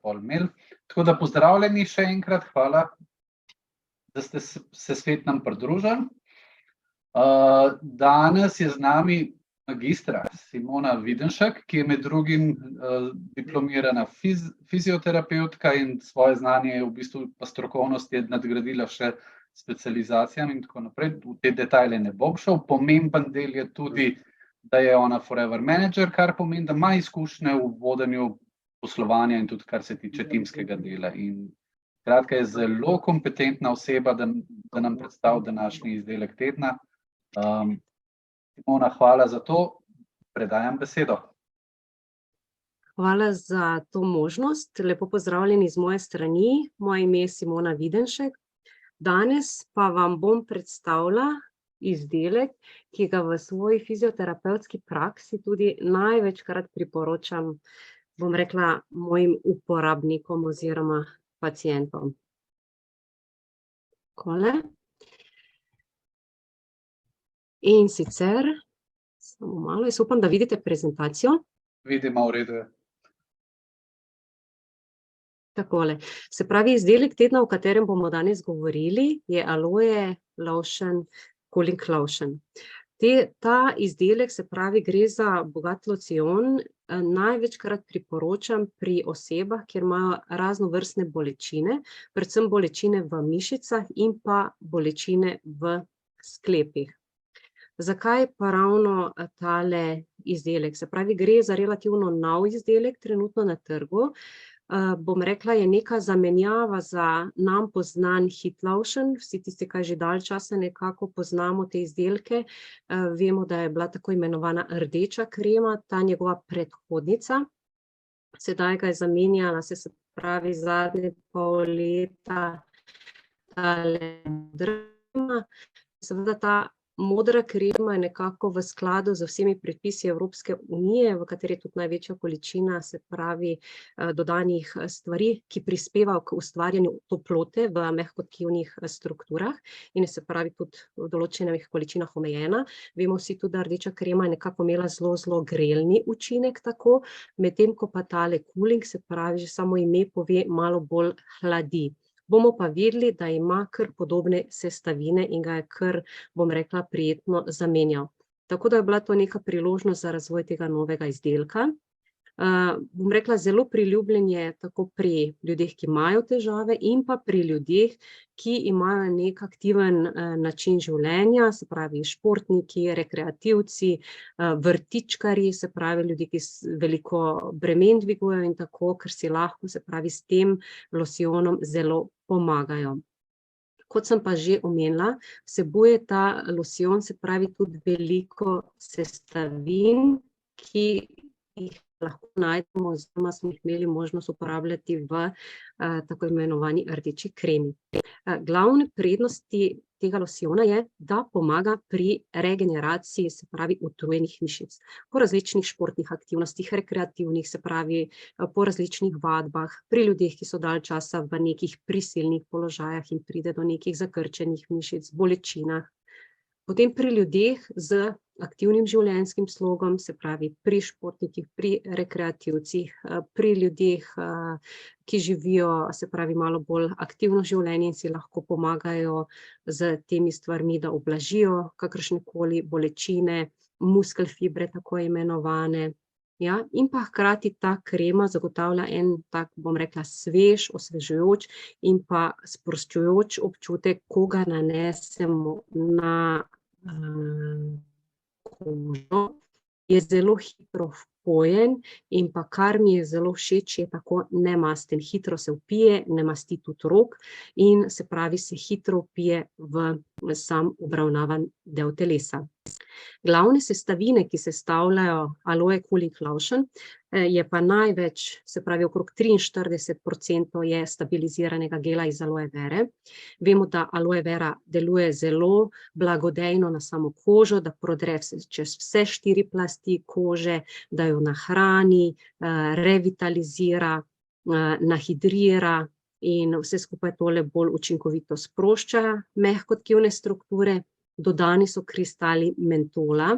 pol imeli. Tako da pozdravljeni še enkrat, hvala, da ste se spet nam pridružili. Danes je z nami magistra Simona Videnšek, ki je med drugim diplomirana fizioterapeutka in svoje znanje v bistvu pa strokovnost je nadgradila še specializacijami in tako naprej. V te detajle ne bom šel. Pomemben del je tudi, da je ona forever manager, kar pomeni, da ima izkušnje v vodenju poslovanja in tudi kar se tiče timskega dela. In kratka je zelo kompetentna oseba, da nam predstavi današnji izdelek tedna. Simona, hvala za to. Predajam besedo. Hvala za to možnost. Lepo pozdravljeni z moje strani. Moje ime je Simona Videnšek. Danes pa vam bom predstavila izdelek, ki ga v svoji fizioterapevtski praksi tudi največkrat priporočam, bom rekla, mojim uporabnikom oziroma pacientom. Takole. In sicer, samo malo, jaz upam, da vidite prezentacijo. Vidimo, v redu je. Takole. Se pravi, izdelek tedna, o katerem bomo danes govorili, je Aloe Lotion Cooling Lotion. Ta izdelek, se pravi, gre za bogat locion, največkrat priporočam pri osebah, kjer imajo raznovrstne bolečine, predvsem bolečine v mišicah in pa bolečine v sklepih. Zakaj pa ravno tale izdelek? Se pravi, gre za relativno nov izdelek trenutno na trgu. Bom rekla, je neka zamenjava za nam poznan Hit Lotion. Vsi tisti, ki že dalj časa nekako poznamo te izdelke, vemo, da je bila tako imenovana rdeča krema, ta njegova predhodnica. Sedaj ga je zamenjala, se pravi, zadnje pol leta tale modra krema. Seveda ta modra krema je nekako v skladu z vsemi predpisi Evropske unije, v kateri je tudi največja količina, se pravi, dodanih stvari, ki prispevajo k ustvarjanju toplote v mehkotkivnih strukturah in je, se pravi, tudi v določenih količinah omejena. Vemo vsi tudi, da rdeča krema je nekako imela zelo grelni učinek tako, medtem ko pa tale cooling, se pravi, že samo ime pove, malo bolj hladi. Bomo pa videli, da ima kar podobne sestavine in ga je kar, bom rekla, prijetno zamenjal. Tako da je bila to neka priložnost za razvoj tega novega izdelka. Bom rekla, zelo priljubljen je tako pri ljudeh, ki imajo težave in pa pri ljudeh, ki imajo nek aktiven način življenja, se pravi športniki, rekreativci, vrtičkarji, se pravi ljudje, ki veliko bremen dvigujejo in tako, ker si lahko, se pravi, s tem locionom zelo pomagajo. Kot sem pa že omenila, vsebuje ta locion, se pravi, tudi veliko sestavin, ki jih lahko najdemo oziroma smo jih imeli možnost uporabljati v tako imenovani rdeči kremi. Glavne prednosti tega lociona je, da pomaga pri regeneraciji, se pravi, utrujenih mišic. Po različnih športnih aktivnostih, rekreativnih, se pravi, po različnih vadbah, pri ljudeh, ki so dalj časa v nekih prisilnih položajah in pride do nekih zakrčenih mišic, bolečinah. Potem pri ljudeh z aktivnim življenjskim slogom, se pravi pri športnikih, pri rekreativcih, pri ljudeh, ki živijo, se pravi, malo bolj aktivno življenje in si lahko pomagajo z temi stvarmi, da ublažijo kakršnekoli bolečine, muskelfibre tako imenovane. Ja, in pa hkrati ta krema zagotavlja en tak, bom rekla, svež, osvežujoč in pa sproščujoč občutek, ko ga nanesemo na kožo. Je zelo hitro vpojen in pa kar mi je zelo všeč, je tako nemasten. Hitro se vpije, ne masti tudi rok in, se pravi, se hitro vpije v sam obravnavan del telesa. Glavne sestavine, ki sestavljajo Aloe Cooling Lotion, je pa največ, se pravi okrog 43% je stabiliziranega gela iz aloe vere. Vemo, da aloe vera deluje zelo blagodejno na samo kožo, da prodre čez vse 4 plasti kože, da jo nahrani, revitalizira, nahidrira in vse skupaj tole bolj učinkovito sprošča mehkotkivne strukture. Dodani so kristali mentola,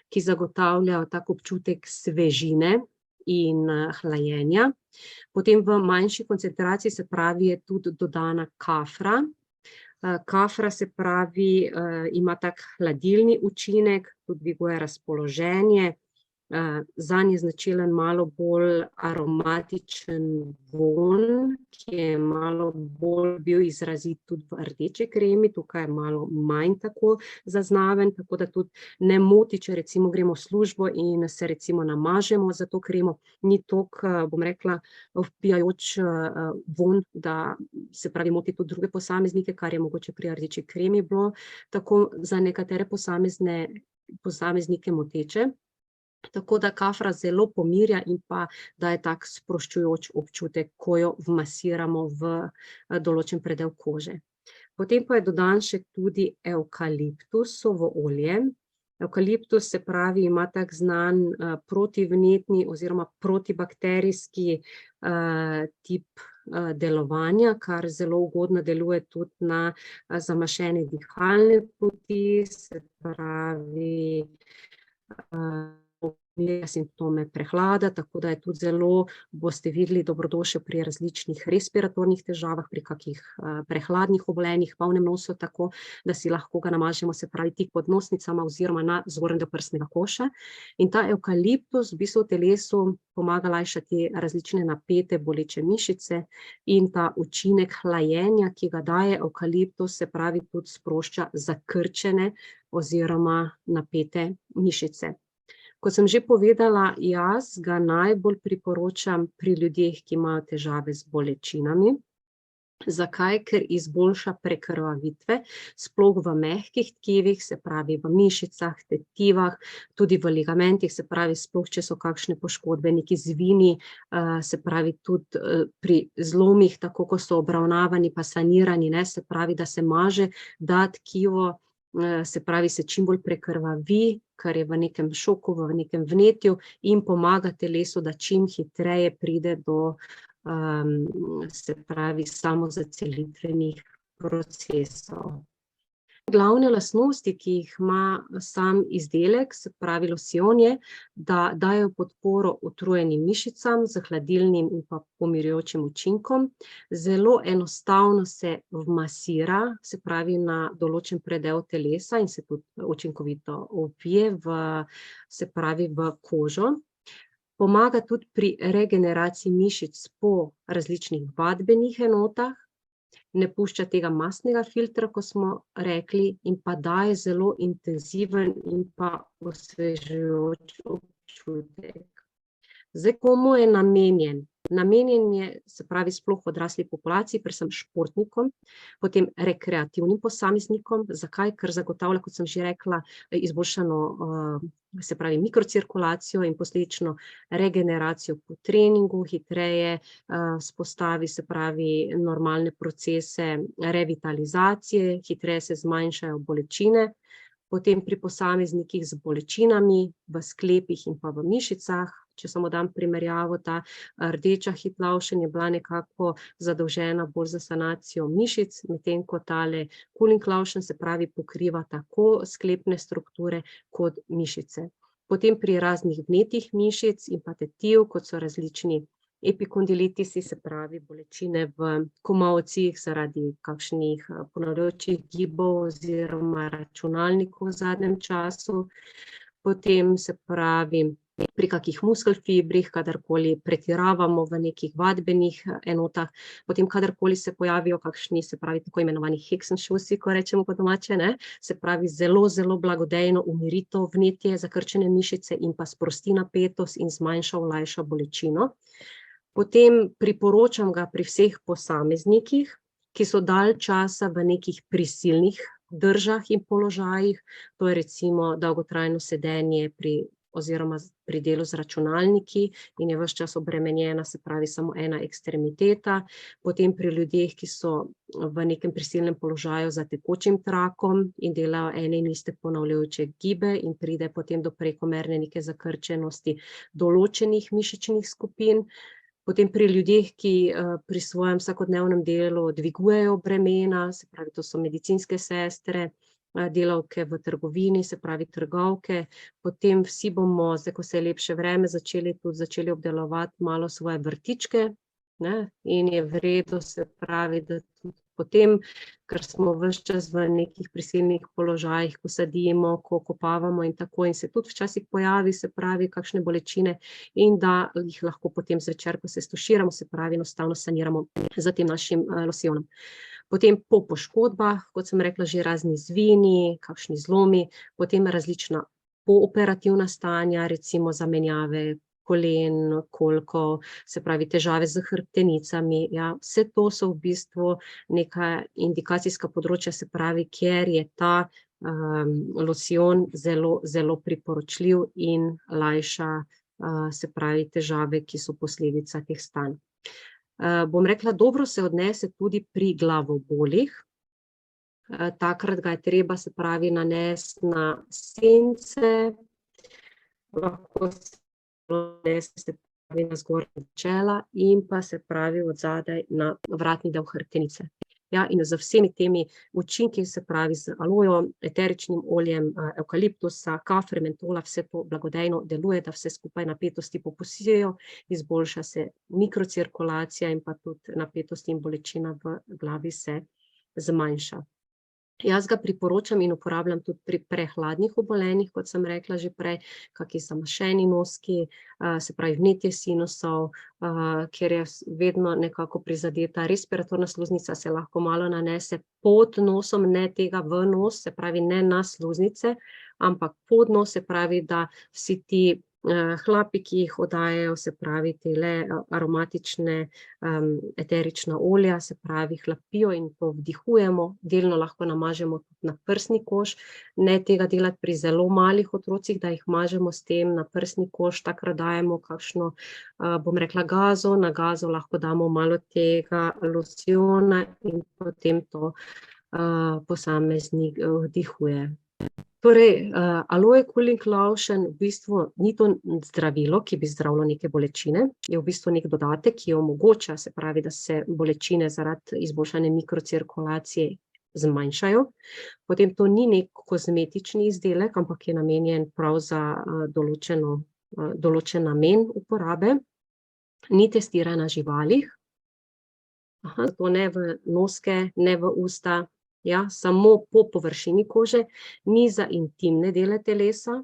ki zagotavljajo tak občutek svežine in hlajenja. Potem v manjši koncentraciji, se pravi, je tudi dodana kafra. Kafra, se pravi, ima tak hladilni učinek, tudi dviguje razpoloženje, zanj je značilen malo bolj aromatičen vonj, ki je malo bolj bil izrazit tudi v rdeči kremi, tukaj je malo manj tako zaznaven, tako da tudi ne moti, če recimo gremo v službo in se recimo namažemo za to kremo, ni toliko, bom rekla, vpijajoč vonj, da se pravi moti tudi druge posameznike, kar je mogoče pri rdeči kremi bilo tako za nekatere posameznike moteče. Tako da kafra zelo pomirja in pa daje tak sproščujoč občutek, ko jo vmasiramo v določen predel kože. Potem pa je dodan še tudi evkaliptusovo olje. Evkaliptus, se pravi, ima tak znan protivnetni oziroma protibakterijski tip delovanja, kar zelo ugodno deluje tudi na zamašene dihalne poti, se pravi, simptome prehlada, tako da je tudi zelo, boste videli, dobrodošel pri različnih respiratornih težavah, pri kakih prehladnih obolenjih, polnem nosu, tako da si lahko ga namažemo, se pravi, tik pod nosnicama oziroma na zgornji del prsnega koša. In ta evkaliptus v bistvu v telesu pomaga lajšati različne napete, boleče mišice in ta učinek hlajenja, ki ga daje evkaliptus, se pravi, tudi sprošča zakrčene oziroma napete mišice. Kot sem že povedala, jaz ga najbolj priporočam pri ljudeh, ki imajo težave z bolečinami. Zakaj? Ker izboljša prekrvavitve, sploh v mehkih tkivih, se pravi v mišicah, tetivah, tudi v ligamentih, se pravi, sploh če so kakšne poškodbe, neki zvini, se pravi tudi pri zlomih, tako ko so obravnavani pa sanirani, ne, se pravi, da se maže, da tkivo, se pravi, se čim bolj prekrvavi, kar je v nekem šoku, v nekem vnetju in pomaga telesu, da čim hitreje pride do, se pravi, samozacelitvenih procesov. Glavne lastnosti, ki jih ima sam izdelek, se pravi losjon, je, da dajo podporo utrujenim mišicam z hladilnim in pa pomirjujočim učinkom. Zelo enostavno se vmasira, se pravi na določen predel telesa in se tudi učinkovito vpije se pravi v kožo. Pomaga tudi pri regeneraciji mišic po različnih vadbenih enotah. Ne pušča tega mastnega filtra, ko smo rekli, in pa daje zelo intenziven in pa osvežujoč občutek. Zdaj, komu je namenjen? Namenjen je, se pravi, sploh odrasli populaciji, predvsem športnikom, potem rekreativnim posameznikom. Zakaj? Ker zagotavlja, kot sem že rekla, izboljšano, se pravi, mikrocirkulacijo in posledično regeneracijo po treningu, hitreje vzpostavi, se pravi, normalne procese revitalizacije, hitreje se zmanjšajo bolečine. Potem pri posameznikih z bolečinami v sklepih in pa v mišicah, če samo dam primerjavo, ta rdeča Hitlauschen je bila nekako zadolžena bolj za sanacijo mišic, medtem ko tale Kulinklauschen, se pravi, pokriva tako sklepne strukture kot mišice. Potem pri raznih vnetih mišic in pa tetiv, kot so različni epikondilitisi, se pravi, bolečine v komolcih zaradi kakšnih ponavljajočih gibov oziroma računalnikov v zadnjem času. Potem, se pravi, pri kakih muskelfibrih, kadarkoli pretiravamo v nekih vadbenih enotah, potem kadarkoli se pojavijo kakšni, se pravi, tako imenovani Hexenschusi, ko rečemo po domače, ne, se pravi, zelo, zelo blagodejno umiri to vnetje, zakrčene mišice in pa sprosti napetost in zmanjša, olajša bolečino. Potem priporočam ga pri vseh posameznikih, ki so dalj časa v nekih prisilnih držah in položajih, to je recimo dolgotrajno sedenje oziroma pri delu z računalniki in je ves čas obremenjena, se pravi, samo ena ekstremiteta. Potem pri ljudeh, ki so v nekem prisilnem položaju za tekočim trakom in delajo ene in iste ponavljajoče gibe in pride potem do prekomerne neke zakrčenosti določenih mišičnih skupin. Potem pri ljudeh, ki pri svojem vsakodnevnem delu dvigujejo bremena, se pravi, to so medicinske sestre, delavke v trgovini, se pravi trgovke, potem vsi bomo, zdaj ko se je lepše vreme, začeli obdelovati malo svoje vrtičke, ne, in je v redu, se pravi, da tudi potem, ker smo ves čas v nekih prisilnih položajih, ko sadimo, ko kopavamo in tako, in se tudi včasih pojavi, se pravi, kakšne bolečine, in da jih lahko potem zvečer, ko se stuširamo, se pravi, enostavno saniramo z tem našim losjonom. Potem po poškodbah, kot sem rekla, že razni zvini, kakšni zlomi, potem različna pooperativna stanja, recimo zamenjave kolen, kolkov, se pravi težave z hrbtenicami, ja, vse to so v bistvu neka indikacijska področja, se pravi, kjer je ta losjon zelo, zelo priporočljiv in lajša, se pravi, težave, ki so posledica teh stanj. Bom rekla, dobro se odnese tudi pri glavobolih. Takrat ga je treba, se pravi, nanesti na sence, lahko se nanese, se pravi, na zgornja čela in pa, se pravi, od zadaj na vratni del hrbtenice. Ja, in z vsemi temi učinki, se pravi, z alojo, eteričnim oljem, evkaliptusa, kafre, mentola, vse to blagodejno deluje, da vse skupaj napetosti popustijo, izboljša se mikrocirkulacija in pa tudi napetost in bolečina v glavi se zmanjša. Jaz ga priporočam in uporabljam tudi pri prehladnih obolenjih, kot sem rekla že prej, kakšni zamašeni noski, se pravi vnetje sinusov, kjer je vedno nekako prizadeta respiratorna sluznica, se lahko malo nanese pod nosom, ne tega v nos, se pravi ne na sluznice, ampak pod nos, se pravi, da vsi ti hlapi, ki jih oddajajo, se pravi, tele aromatične eterična olja, se pravi, hlapijo in to vdihujemo, delno lahko namažemo tudi na prsni koš, ne tega delati pri zelo malih otrocih, da jih mažemo s tem na prsni koš, takrat dajemo kakšno, bom rekla, gazo, na gazo lahko damo malo tega losjona in potem to posameznik vdihuje. Torej, Aloe Cooling Lotion v bistvu ni to zdravilo, ki bi zdravilo neke bolečine, je v bistvu nek dodatek, ki omogoča, se pravi, da se bolečine zaradi izboljšane mikrocirkulacije zmanjšajo. Potem to ni nek kozmetični izdelek, ampak je namenjen prav za določen namen uporabe. Ni testiran na živalih, to ne v noske, ne v usta, ja, samo po površini kože, ni za intimne dele telesa,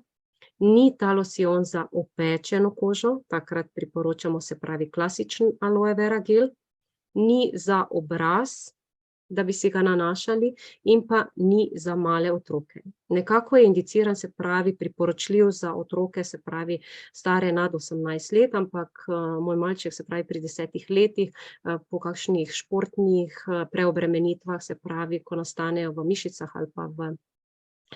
ni ta losjon za opečeno kožo, takrat priporočamo, se pravi, klasičen aloe vera gel, ni za obraz, da bi si ga nanašali, in pa ni za male otroke. Nekako je indiciran, se pravi, priporočljiv za otroke, se pravi, stare nad 18 let, ampak moj malček, se pravi, pri 10 letih, po kakšnih športnih preobremenitvah, se pravi, ko nastanejo v mišicah ali pa v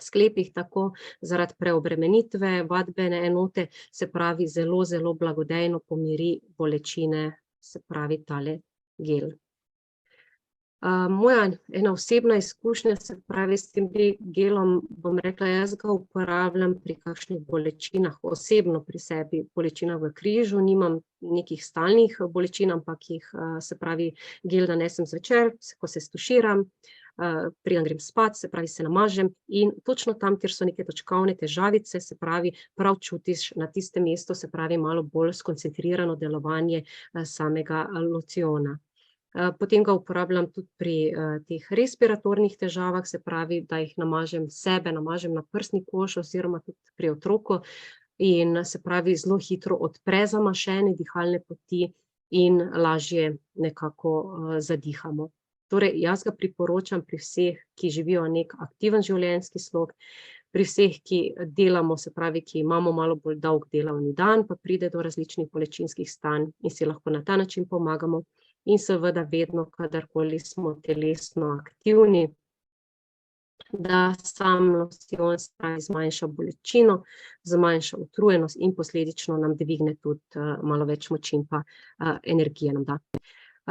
sklepih, tako zaradi preobremenitve, vadbene enote, se pravi, zelo, zelo blagodejno pomiri bolečine, se pravi, tale gel. Moja ena osebna izkušnja, se pravi, s tem gelom, bom rekla, jaz ga uporabljam pri kakšnih bolečinah, osebno pri sebi, bolečinah v križu, nimam nekih stalnih bolečin, ampak jih, se pravi, gel nanesem zvečer, ko se stuširam, preden grem spat, se pravi, se namažem in točno tam, kjer so neke točkovne težavice, se pravi, prav čutiš na tistem mestu, se pravi, malo bolj skoncentrirano delovanje samega losjona. Potem ga uporabljam tudi pri teh respiratornih težavah, se pravi, da jih namažem na prsni koš oziroma tudi pri otroku in, se pravi, zelo hitro odpre zamašene dihalne poti in lažje nekako zadihamo. Torej, jaz ga priporočam pri vseh, ki živijo nek aktiven življenjski slog, pri vseh, ki delamo, se pravi, ki imamo malo bolj dolg delovni dan, pa pride do različnih bolečinskih stanj in si lahko na ta način pomagamo. In seveda vedno, kadarkoli smo telesno aktivni, da sam losjon zmanjša bolečino, zmanjša utrujenost in posledično nam dvigne tudi malo več moči in pa energije nam da.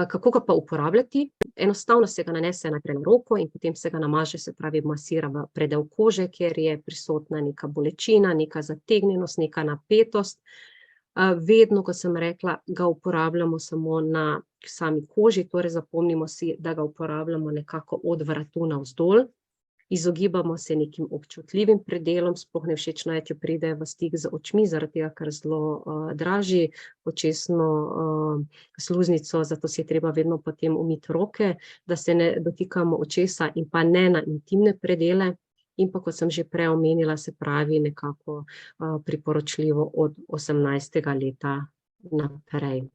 Kako ga pa uporabljati? Enostavno se ga nanese najprej na roko in potem se ga namaže, se pravi, masira v predel kože, kjer je prisotna neka bolečina, neka zategnjenost, neka napetost. Vedno, kot sem rekla, ga uporabljamo samo na sami koži, torej zapomnimo si, da ga uporabljamo nekako od vratu navzdol. Izogibamo se nekim občutljivim predelom, sploh ne všečno je, če pride v stik z očmi, zaradi tega, ker zelo draži očesno sluznico, zato si je treba vedno potem umiti roke, da se ne dotikamo očesa in pa ne na intimne predele. In pa, kot sem že prej omenila, se pravi nekako priporočljivo od 18. leta naprej.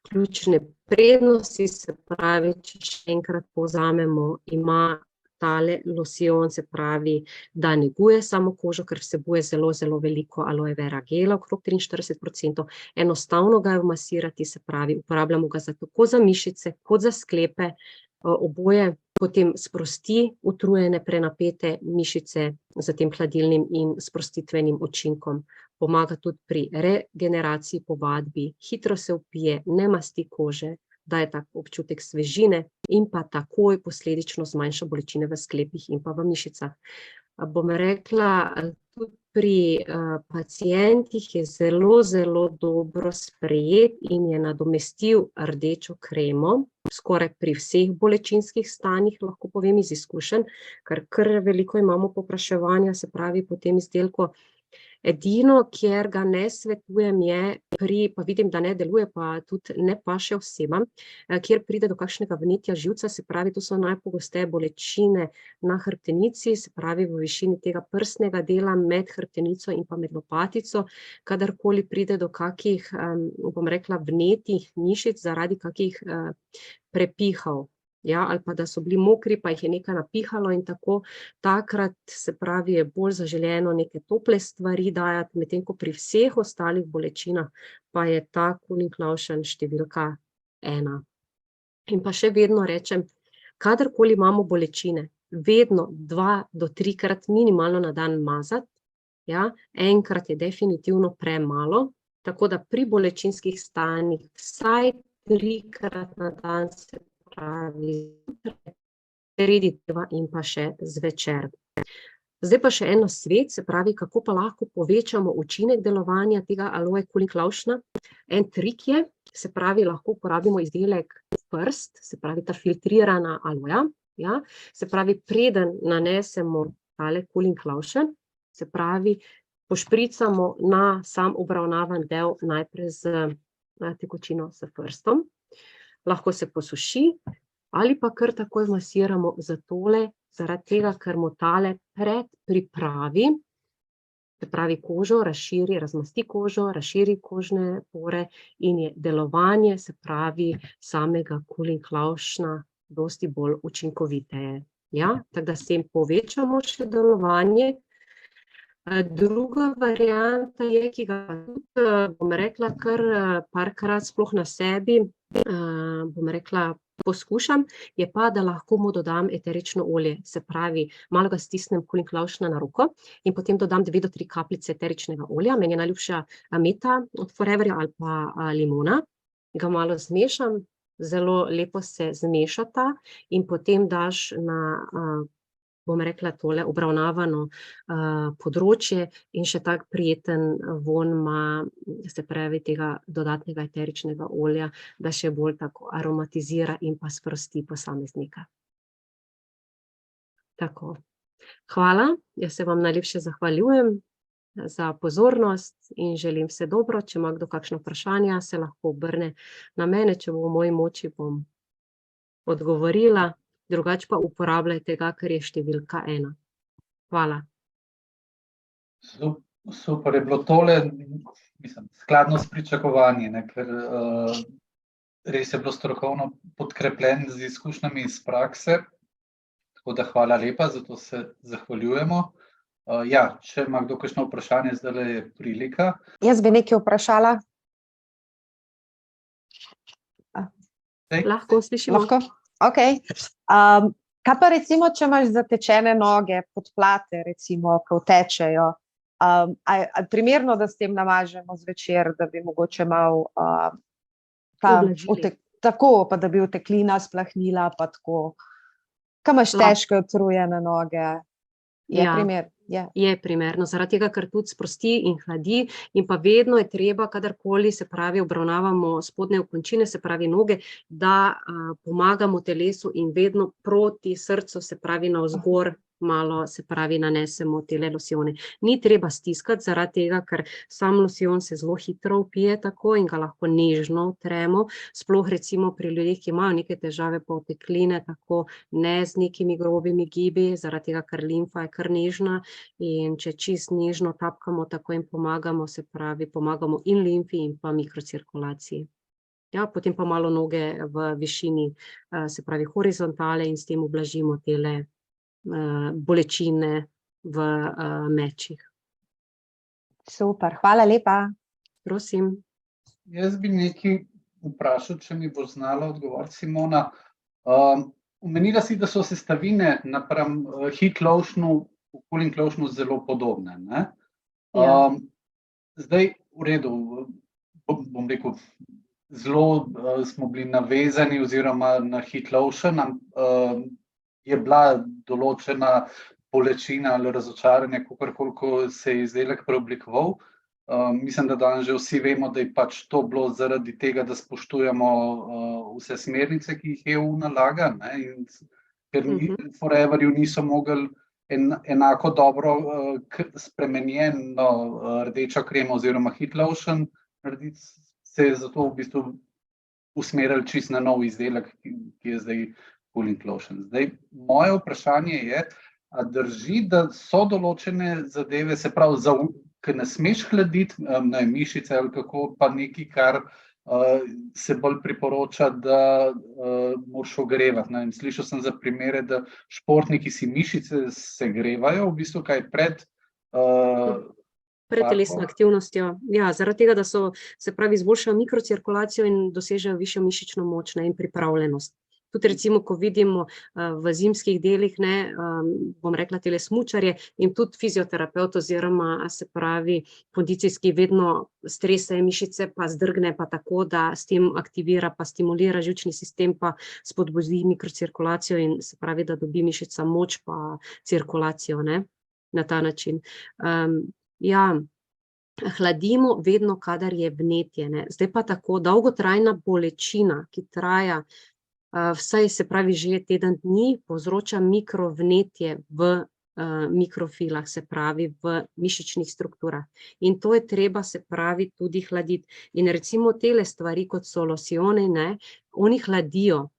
Ključne prednosti, se pravi, če še enkrat povzamemo, ima tale losion, se pravi, da neguje samo kožo, ker vsebuje zelo veliko aloe vera gela, okrog 43%, enostavno ga je vmasirati, se pravi, uporabljamo ga tako za mišice, kot za sklepe, oboje, potem sprosti utrujene, prenapete mišice z tem hladilnim in sprostitvenim učinkom. Pomaga tudi pri regeneraciji po vadbi, hitro se vpije, ne masti kože, daje tak občutek svežine in pa takoj posledično zmanjša bolečine v sklepih in pa v mišicah. Bom rekla, tudi pri pacientih je zelo dobro sprejet in je nadomestil rdečo kremo, skoraj pri vseh bolečinskih stanjih, lahko povem iz izkušenj, ker veliko imamo povpraševanja, se pravi po tem izdelku. Edino, kjer ga ne svetujem, je pa vidim, da ne deluje, pa tudi ne paše osebam, kjer pride do kakšnega vnetja živca, se pravi, to so najpogosteje bolečine na hrbtenici, se pravi v višini tega prsnega dela med hrbtenico in pa med lopatico, kadarkoli pride do kakih, bom rekla, vnetih mišic zaradi kakih prepihov. Ja, ali pa da so bili mokri, pa jih je nekaj napihalo in tako, takrat, se pravi, je bolj zaželeno neke tople stvari dajati, medtem ko pri vseh ostalih bolečinah pa je ta Cooling Lotion številka 1. In pa še vedno rečem, kadarkoli imamo bolečine, vedno 2 do 3-krat minimalno na dan mazati, ja, enkrat je definitivno premalo, tako da pri bolečinskih stanjih vsaj 3-krat na dan se pravi sredi dneva in pa še zvečer. Zdaj pa še en nasvet, se pravi, kako pa lahko povečamo učinek delovanja tega Aloe Cooling Lotiona. En trik je, se pravi, lahko uporabimo izdelek prst, se pravi ta filtrirana aloja, ja, se pravi, preden nanesemo tale Cooling Lotion, se pravi, pošpricamo na sam obravnavan del najprej z tekočino s prstom. Lahko se posuši ali pa kar takoj masiramo za tole, zaradi tega, ker mu tale predpripravi, se pravi kožo, razširi, razmasti kožo, razširi kožne pore in je delovanje, se pravi, samega Cooling Lotiona dosti bolj učinkoviteje. Ja, tako da s tem povečamo še delovanje. Druga varianta je, ki ga tudi, bom rekla, kar parkrat sploh na sebi, bom rekla, poskušam, je pa, da lahko mu dodam eterično olje, se pravi, malo ga stisnem Cooling Lotiona na roko in potem dodam 2 do 3 kapljice eteričnega olja, meni je najljubša meta od Foreverja ali pa limona, ga malo zmešam, zelo lepo se zmešata in potem daš na, bom rekla, tole obravnavano področje in še tak prijeten vonj ima, se pravi, tega dodatnega eteričnega olja, da še bolj tako aromatizira in pa sprosti posameznika. Tako. Hvala, jaz se vam najlepše zahvaljujem za pozornost in želim vse dobro. Če ima kdo kakšno vprašanja, se lahko obrne na mene, če bo v moji moči, bom odgovorila. Drugače pa uporabljajte ga, ker je številka 1. Hvala. Super je bilo tole, mislim, skladno s pričakovanji, ne, ker res je bilo strokovno podkrepljen z izkušnjami iz prakse, tako da hvala lepa, zato se zahvaljujemo. Ja, če ima kdo kakšno vprašanje, zdajle je prilika. Jaz bi nekaj vprašala. Lahko slišimo. Lahko? Okej. Kaj pa recimo, če imaš zatečene noge, podplate recimo, ko tečejo, je primerno, da s tem namažemo zvečer, da bi mogoče malo tako, pa da bi uteklina splahnila, pa tako. Kaj imaš težke utrujene noge? Je primer? Je primerno, zaradi tega, ker tudi sprosti in hladi in pa vedno je treba, kadarkoli, se pravi, obravnavamo spodnje okončine, se pravi noge, da pomagamo telesu in vedno proti srcu, se pravi navzgor, malo, se pravi, nanesemo tele losjone. Ni treba stiskati zaradi tega, ker sam losjon se zelo hitro vpije tako in ga lahko nežno utremo, sploh recimo pri ljudeh, ki imajo neke težave potekline, tako ne z nekimi grobimi gibi, zaradi tega, ker limfa je kar nežna in če čist nežno tapkamo, tako jim pomagamo, se pravi, pomagamo in limfi in pa mikrocirkulaciji. Ja, potem pa malo noge v višini, se pravi, horizontale in s tem ublažimo tele bolečine v mečih. Super, hvala lepa. Prosim. Jaz bi nekaj vprašal, če mi bo znala odgovoriti, Simona. Omenila si, da so sestavine napram heat lotionu, cooling lotionu zelo podobne, ne? Zdaj, v redu, bom rekel, zelo smo bili navezani oziroma na heat lotion, je bila določena bolečina ali razočaranje, kakorkoli se je izdelek preoblikoval. Mislim, da danes že vsi vemo, da je pač to bilo zaradi tega, da spoštujemo vse smernice, ki jih EU nalaga, ne? In ker Foreverju niso mogli enako dobro spremenjeno rdečo kremo oziroma heat lotion narediti, se je zato v bistvu usmerili čisto na nov izdelek, ki je zdaj cooling lotion. Zdaj, moje vprašanje je, a drži, da so določene zadeve, se pravi, ker ne smeš hladiti, mišice ali kako, pa nekaj, kar se bolj priporoča, da moraš ogrevati. Slišal sem za primere, da športniki si mišice segrevajo, v bistvu kaj pred telesno aktivnostjo. Ja, zaradi tega, da so, se pravi, izboljšajo mikrocirkulacijo in dosežejo višjo mišično moč in pripravljenost. Tudi recimo, ko vidimo v zimskih delih, bom rekla, tele smučarje in tudi fizioterapevt oziroma, se pravi, kondicijski vedno stresajo mišice, pa zdrgne pa tako, da s tem aktivira pa stimulira živčni sistem, pa spodbudi mikrocirkulacijo in se pravi, da dobi mišica moč pa cirkulacijo, ne, na ta način. Ja, hladimo vedno, kadar je vnetje, ne. Zdaj pa tako, dolgotrajna bolečina, ki traja vsaj, se pravi, že teden dni, povzroča mikrovnetje v mikrofilah, se pravi, v mišičnih strukturah. In to je treba, se pravi, tudi hladiti. In recimo tele stvari, kot so losjoni, ne, oni hladijo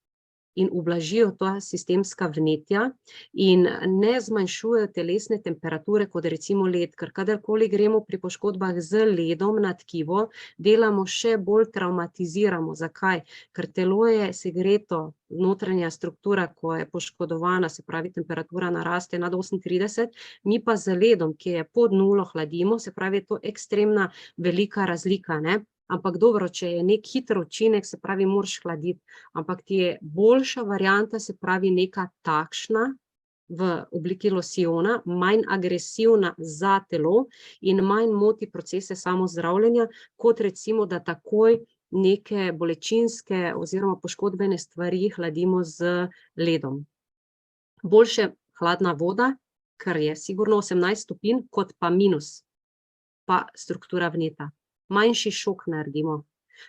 in ublažijo ta sistemska vnetja in ne zmanjšujejo telesne temperature, kot recimo led, ker kadarkoli gremo pri poškodbah z ledom na tkivo, delamo še bolj travmatiziramo. Zakaj? Ker telo je segreto, notranja struktura, ko je poškodovana, se pravi, temperatura naraste nad 38, mi pa z ledom, ki je pod nulo, hladimo, se pravi, to ekstremna velika razlika, ne. Ampak dobro, če je nek hiter učinek, se pravi, moraš hladiti, ampak ti je boljša varianta, se pravi, neka takšna v obliki losjona, manj agresivna za telo in manj moti procese samozdravljenja, kot recimo, da takoj neke bolečinske oziroma poškodbene stvari hladimo z ledom. Boljše hladna voda, ker je sigurno 18 stopinj, kot pa minus, pa struktura vneta. Manjši šok naredimo.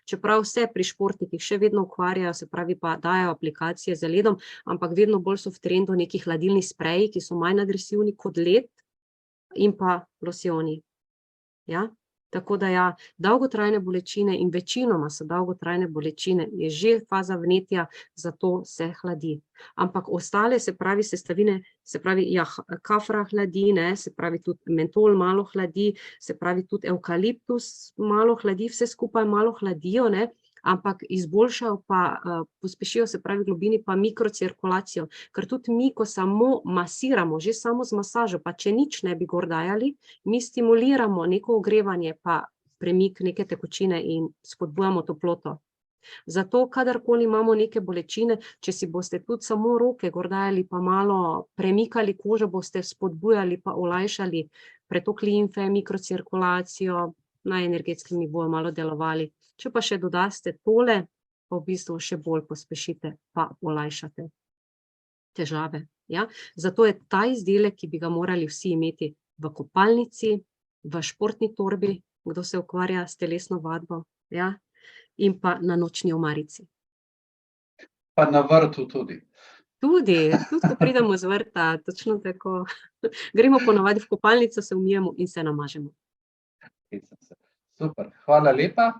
Čeprav vse pri športnikih še vedno ukvarjajo, se pravi, pa dajo aplikacije z ledom, ampak vedno bolj so v trendu neki hladilni spreji, ki so manj agresivni kot led in pa losjoni. Ja? Tako da ja, dolgotrajne bolečine in večinoma so dolgotrajne bolečine, je že faza vnetja, zato se hladi. Ampak ostale, se pravi, sestavine, se pravi, ja, kafra hladi, ne, se pravi, tudi mentol malo hladi, se pravi, tudi evkaliptus malo hladi, vse skupaj malo hladijo, ne, ampak izboljšajo pa, pospešijo, se pravi, globini pa mikrocirkulacijo, ker tudi mi, ko samo masiramo, že samo z masažo, pa če nič ne bi gor dajali, mi stimuliramo neko ogrevanje pa premik neke tekočine in spodbujamo toploto. Zato, kadarkoli imamo neke bolečine, če si boste tudi samo roke gor dajali pa malo premikali kožo, boste spodbujali pa olajšali pretok limfe, mikrocirkulacijo, na energetskem nivoju malo delovali. Če pa še dodaste tole, pa v bistvu še bolj pospešite pa olajšate težave. Ja? Zato je ta izdelek, ki bi ga morali vsi imeti v kopalnici, v športni torbi, kdo se ukvarja s telesno vadbo, ja, in pa na nočni omarici. Pa na vrtu tudi. Tudi ko pridemo z vrta, točno tako. Gremo ponavadi v kopalnico, se umijemo in se namažemo. Super, hvala lepa.